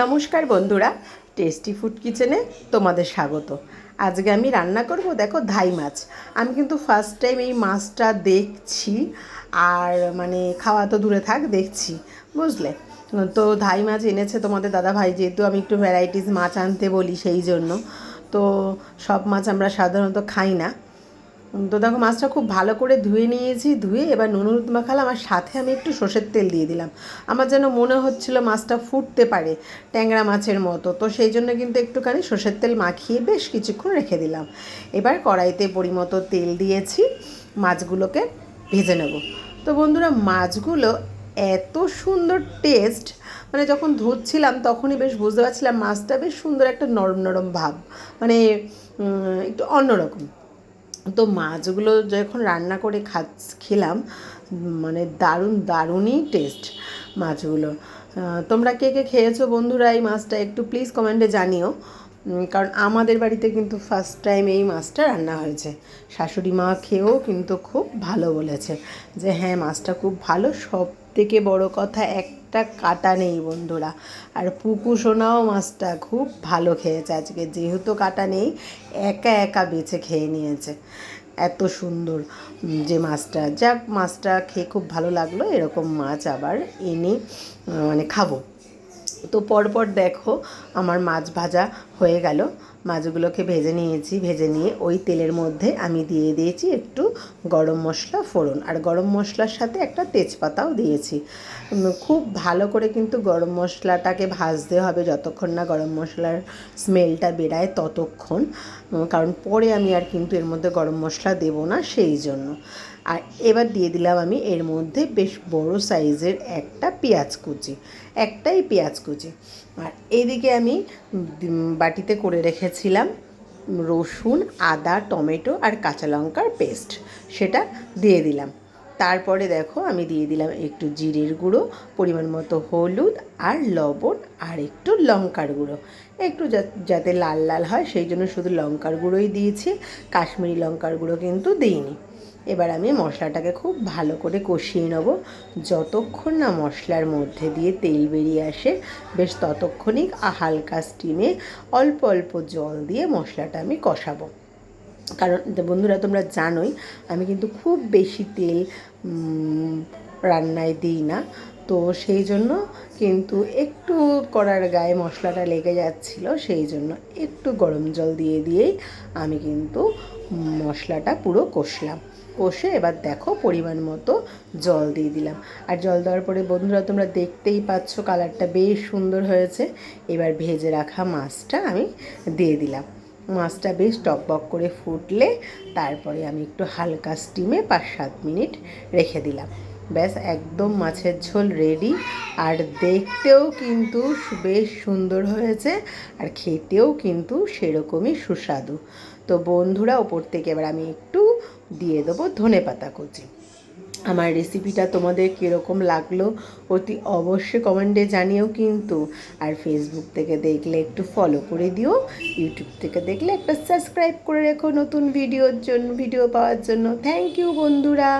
নমস্কার বন্ধুরা, tasty food কিচেনে তোমাদের স্বাগত। আজকে আমি রান্না করব, দেখো, ধাই মাছ। আমি কিন্তু ফার্স্ট টাইম এই মাছটা দেখছি, আর মানে খাওয়া তো দূরে থাক, দেখছি, বুঝলে। তো ধাই মাছ এনেছে তোমাদের দাদা ভাই, যেহেতু আমি একটু ভ্যারাইটিস মাছ আনতে বলি, সেই জন্য। তো সব মাছ আমরা সাধারণত খাই না। তো দেখো, মাছটা খুব ভালো করে ধুয়ে নিয়েছি। ধুয়ে এবার নুন হলুদ মাখালাম, আর সাথে আমি একটু সর্ষের তেল দিয়ে দিলাম। আমার যেন মনে হচ্ছিলো মাছটা ফুটতে পারে ট্যাংরা মাছের মতো, তো সেই জন্য কিন্তু একটুখানি সর্ষের তেল মাখিয়ে বেশ কিছুক্ষণ রেখে দিলাম। এবার কড়াইতে পরিমতো তেল দিয়েছি, মাছগুলোকে ভেজে নেব। তো বন্ধুরা, মাছগুলো এত সুন্দর টেস্ট, মানে যখন ধুচ্ছিলাম তখনই বেশ বুঝতে পারছিলাম মাছটা বেশ সুন্দর একটা নরম নরম ভাব, মানে একটু অন্যরকম। তো মাছগুলো যখন রান্না করে খেলাম, মানে দারুণই টেস্ট মাছগুলো। তোমরা কে কে খেয়েছো বন্ধুরা এই মাছটা, একটু প্লিজ কমেন্টে জানিও। কারণ আমাদের বাড়িতে কিন্তু ফার্স্ট টাইম এই মাছটা রান্না হয়েছে। শাশুড়ি মা খেয়েও কিন্তু খুব ভালো বলেছে যে হ্যাঁ, মাছটা খুব ভালো। সব থেকে বড় কথা, একটা কাটা নেই বন্ধুরা। আর পুকু সোনাও মাছটা খুব ভালো খেয়েছে আজকে, যেহেতু কাটা নেই, একা একা বেছে খেয়ে নিয়েছে। এত সুন্দর যে মাছটা, যাক, মাছটা খেয়ে খুব ভালো লাগলো। এরকম মাছ আবার এনে মানে খাবো। তো পরপর দেখো, আমার মাছ ভাজা হয়ে গেল। মাছগুলোকে ভেজে নিয়েছি। ভেজে নিয়ে ওই তেলের মধ্যে আমি দিয়ে দিয়েছি একটু গরম মশলা ফোড়ন, আর গরম মশলার সাথে একটা তেজপাতাও দিয়েছি। খুব ভালো করে কিন্তু গরম মশলাটাকে ভাজতে হবে, যতক্ষণ না গরম মশলার স্মেলটা বেরায় ততক্ষণ। কারণ পরে আমি আর কিন্তু এর মধ্যে গরম মশলা দেবো না, সেই জন্য। আর এবার দিয়ে দিলাম আমি এর মধ্যে বেশ বড় সাইজের একটা পেঁয়াজ কুচি, একটাই পেঁয়াজ কুচি। আর এদিকে আমি বাটিতে করে রেখেছিলাম রসুন, আদা, টমেটো আর কাঁচা লঙ্কার পেস্ট, সেটা দিয়ে দিলাম। তারপরে দেখো, আমি দিয়ে দিলাম একটু জিরের গুঁড়ো, পরিমাণ মতো হলুদ আর লবণ, আর একটু লঙ্কার গুঁড়ো, একটু যাতে লাল লাল হয় সেই জন্য শুধু লঙ্কার গুঁড়োই দিয়েছি, কাশ্মীরি লঙ্কার গুঁড়ো কিন্তু দিইনি। এবার আমি মশলাটাকে খুব ভালো করে কষিয়ে নেব। যতক্ষণ না মশলার মধ্যে দিয়ে তেল বেরিয়ে আসে, বেশ ততক্ষণই হালকা স্টিমে অল্প অল্প জল দিয়ে মশলাটা আমি কষাবো। কারণ বন্ধুরা, তোমরা জানোই আমি কিন্তু খুব বেশি তেল রান্নায় দিই না, তো সেই জন্য কিন্তু একটু কড়ার গায়ে মশলাটা লেগে যাচ্ছিলো, সেই জন্য একটু গরম জল দিয়েই আমি কিন্তু মশলাটা পুরো কষলাম। কষে এবার দেখো পরিমাণ মতো জল দিয়ে দিলাম। আর জল দেওয়ার পরে বন্ধুরা, তোমরা দেখতেই পাচ্ছ কালারটা বেশ সুন্দর হয়েছে। এবার ভেজে রাখা মাছটা আমি দিয়ে দিলাম। মাছটা বেশ টকবক করে ফুটলে তারপরে আমি একটু হালকা স্টিমে 5-7 মিনিট রেখে দিলাম। ব্যাস, একদম মাছের ঝোল রেডি। আর দেখতেও কিন্তু বেশ সুন্দর হয়েছে, আর খেতেও কিন্তু সেরকমই সুস্বাদু। তো বন্ধুরা, ওপর থেকে এবার আমি একটু দিয়ে দেবো ধনেপাতা কুচি। আমার রেসিপিটা তোমাদের কীরকম লাগলো অতি অবশ্যই কমেন্টে জানিও কিন্তু। আর ফেসবুক থেকে দেখলে একটু ফলো করে দিও, ইউটিউব থেকে দেখলে একটা সাবস্ক্রাইব করে রেখো নতুন ভিডিও পাওয়ার জন্য। থ্যাংক ইউ বন্ধুরা।